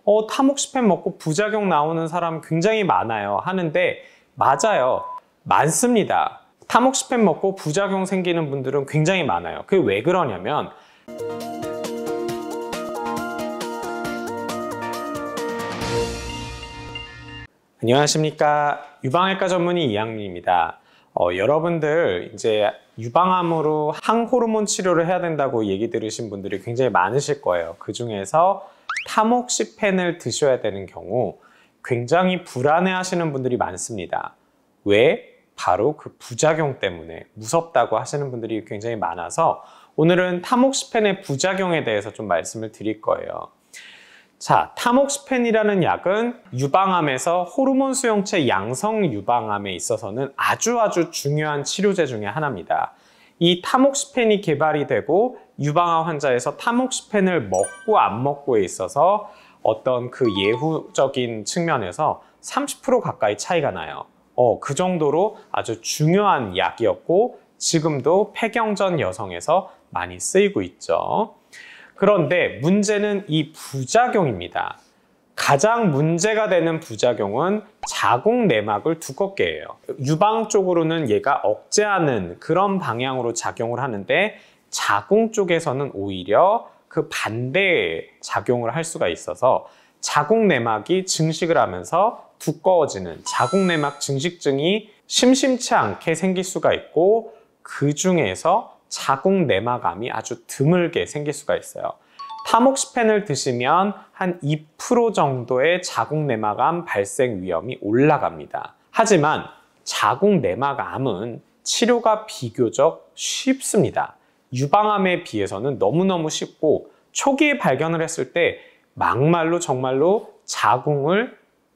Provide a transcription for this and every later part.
타모xifen 먹고 부작용 나오는 사람 굉장히 많아요 하는데 맞아요. 많습니다. 타모xifen 먹고 부작용 생기는 분들은 굉장히 많아요. 그게 왜 그러냐면 안녕하십니까. 유방외과 전문의 이양민입니다. 여러분들 이제 유방암으로 항호르몬 치료를 해야 된다고 얘기 들으신 분들이 굉장히 많으실 거예요. 그 중에서 타모xifen을 드셔야 되는 경우 굉장히 불안해 하시는 분들이 많습니다. 왜? 바로 그 부작용 때문에 무섭다고 하시는 분들이 굉장히 많아서 오늘은 타모xifen의 부작용에 대해서 좀 말씀을 드릴 거예요. 자, 타모xifen이라는 약은 유방암에서 호르몬 수용체 양성 유방암에 있어서는 아주 중요한 치료제 중에 하나입니다. 이 타모xifen이 개발이 되고 유방암 환자에서 타모xifen을 먹고 안 먹고에 있어서 어떤 그 예후적인 측면에서 30% 가까이 차이가 나요. 그 정도로 아주 중요한 약이었고 지금도 폐경전 여성에서 많이 쓰이고 있죠. 그런데 문제는 이 부작용입니다. 가장 문제가 되는 부작용은 자궁 내막을 두껍게 해요. 유방 쪽으로는 얘가 억제하는 그런 방향으로 작용을 하는데 자궁 쪽에서는 오히려 그 반대의 작용을 할 수가 있어서 자궁 내막이 증식을 하면서 두꺼워지는 자궁 내막 증식증이 심심치 않게 생길 수가 있고 그 중에서 자궁 내막암이 아주 드물게 생길 수가 있어요. 타모xifen을 드시면 한 2% 정도의 자궁 내막암 발생 위험이 올라갑니다. 하지만 자궁 내막암은 치료가 비교적 쉽습니다. 유방암에 비해서는 너무너무 쉽고 초기에 발견을 했을 때 막말로 정말로 자궁을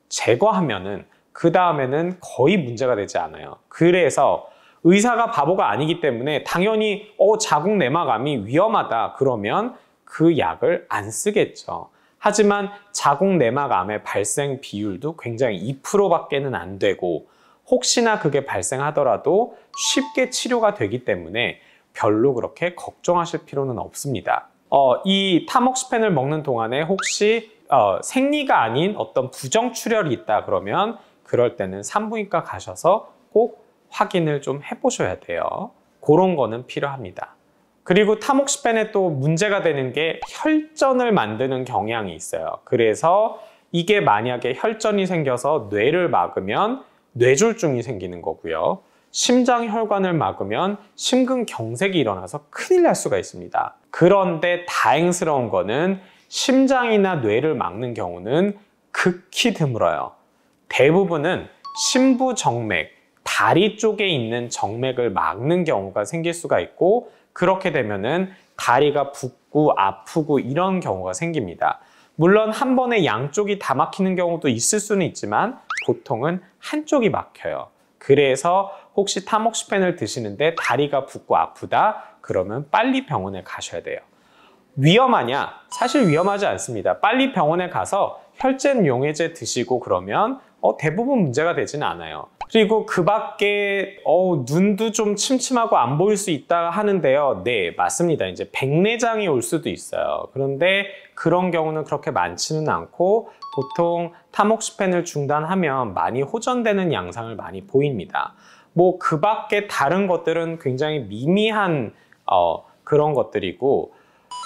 제거하면은 그 다음에는 거의 문제가 되지 않아요. 그래서 의사가 바보가 아니기 때문에 당연히 자궁 내막암이 위험하다 그러면 그 약을 안 쓰겠죠. 하지만 자궁 내막암의 발생 비율도 굉장히 2%밖에는 안 되고 혹시나 그게 발생하더라도 쉽게 치료가 되기 때문에 별로 그렇게 걱정하실 필요는 없습니다. 이 타모xifen을 먹는 동안에 혹시 생리가 아닌 어떤 부정출혈이 있다 그러면 그럴 때는 산부인과 가셔서 꼭 확인을 좀 해보셔야 돼요. 그런 거는 필요합니다. 그리고 타모xifen에 또 문제가 되는 게 혈전을 만드는 경향이 있어요. 그래서 이게 만약에 혈전이 생겨서 뇌를 막으면 뇌졸중이 생기는 거고요. 심장혈관을 막으면 심근경색이 일어나서 큰일 날 수가 있습니다. 그런데 다행스러운 거는 심장이나 뇌를 막는 경우는 극히 드물어요. 대부분은 심부정맥, 다리 쪽에 있는 정맥을 막는 경우가 생길 수가 있고 그렇게 되면은 다리가 붓고 아프고 이런 경우가 생깁니다. 물론 한 번에 양쪽이 다 막히는 경우도 있을 수는 있지만 보통은 한쪽이 막혀요. 그래서 혹시 타모xifen을 드시는데 다리가 붓고 아프다 그러면 빨리 병원에 가셔야 돼요. 위험하냐? 사실 위험하지 않습니다. 빨리 병원에 가서 혈전 용해제 드시고 그러면 대부분 문제가 되지는 않아요. 그리고 그 밖에 눈도 좀 침침하고 안 보일 수 있다 하는데요. 네, 맞습니다. 이제 백내장이 올 수도 있어요. 그런데 그런 경우는 그렇게 많지는 않고 보통 타모xifen을 중단하면 많이 호전되는 양상을 많이 보입니다. 뭐 그 밖에 다른 것들은 굉장히 미미한 그런 것들이고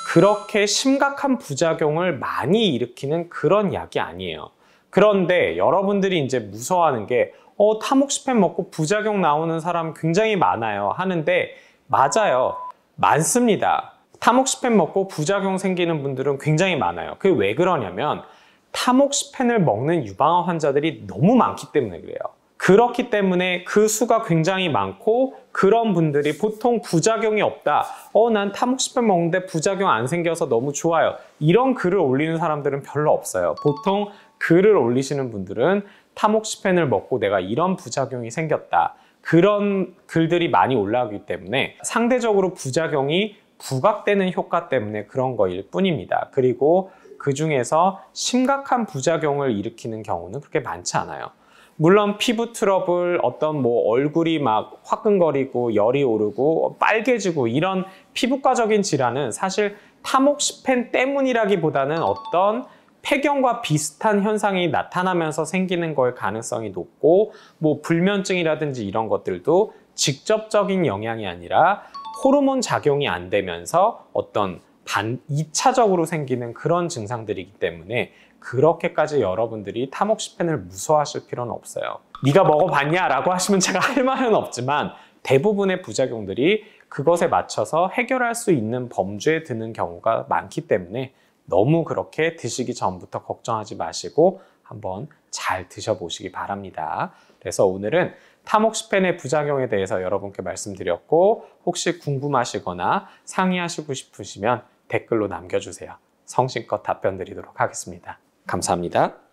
그렇게 심각한 부작용을 많이 일으키는 그런 약이 아니에요. 그런데 여러분들이 이제 무서워하는 게 타모xifen 먹고 부작용 나오는 사람 굉장히 많아요 하는데 맞아요. 많습니다. 타모xifen 먹고 부작용 생기는 분들은 굉장히 많아요. 그게 왜 그러냐면 타모xifen을 먹는 유방암 환자들이 너무 많기 때문에 그래요. 그렇기 때문에 그 수가 굉장히 많고 그런 분들이 보통 부작용이 없다. 난 타모xifen 먹는데 부작용 안 생겨서 너무 좋아요. 이런 글을 올리는 사람들은 별로 없어요. 보통 글을 올리시는 분들은 타모xifen을 먹고 내가 이런 부작용이 생겼다. 그런 글들이 많이 올라오기 때문에 상대적으로 부작용이 부각되는 효과 때문에 그런 거일 뿐입니다. 그리고 그 중에서 심각한 부작용을 일으키는 경우는 그렇게 많지 않아요. 물론 피부 트러블, 어떤 얼굴이 막 화끈거리고 열이 오르고 빨개지고 이런 피부과적인 질환은 사실 타모xifen 때문이라기보다는 어떤 폐경과 비슷한 현상이 나타나면서 생기는 걸 가능성이 높고, 뭐 불면증이라든지 이런 것들도 직접적인 영향이 아니라 호르몬 작용이 안 되면서 어떤 2차적으로 생기는 그런 증상들이기 때문에 그렇게까지 여러분들이 타모xi펜을 무서워하실 필요는 없어요. 네가 먹어봤냐? 라고 하시면 제가 할 말은 없지만 대부분의 부작용들이 그것에 맞춰서 해결할 수 있는 범주에 드는 경우가 많기 때문에 너무 그렇게 드시기 전부터 걱정하지 마시고 한번 잘 드셔보시기 바랍니다. 그래서 오늘은 타모xi펜의 부작용에 대해서 여러분께 말씀드렸고, 혹시 궁금하시거나 상의하시고 싶으시면 댓글로 남겨주세요. 성심껏 답변 드리도록 하겠습니다. 감사합니다.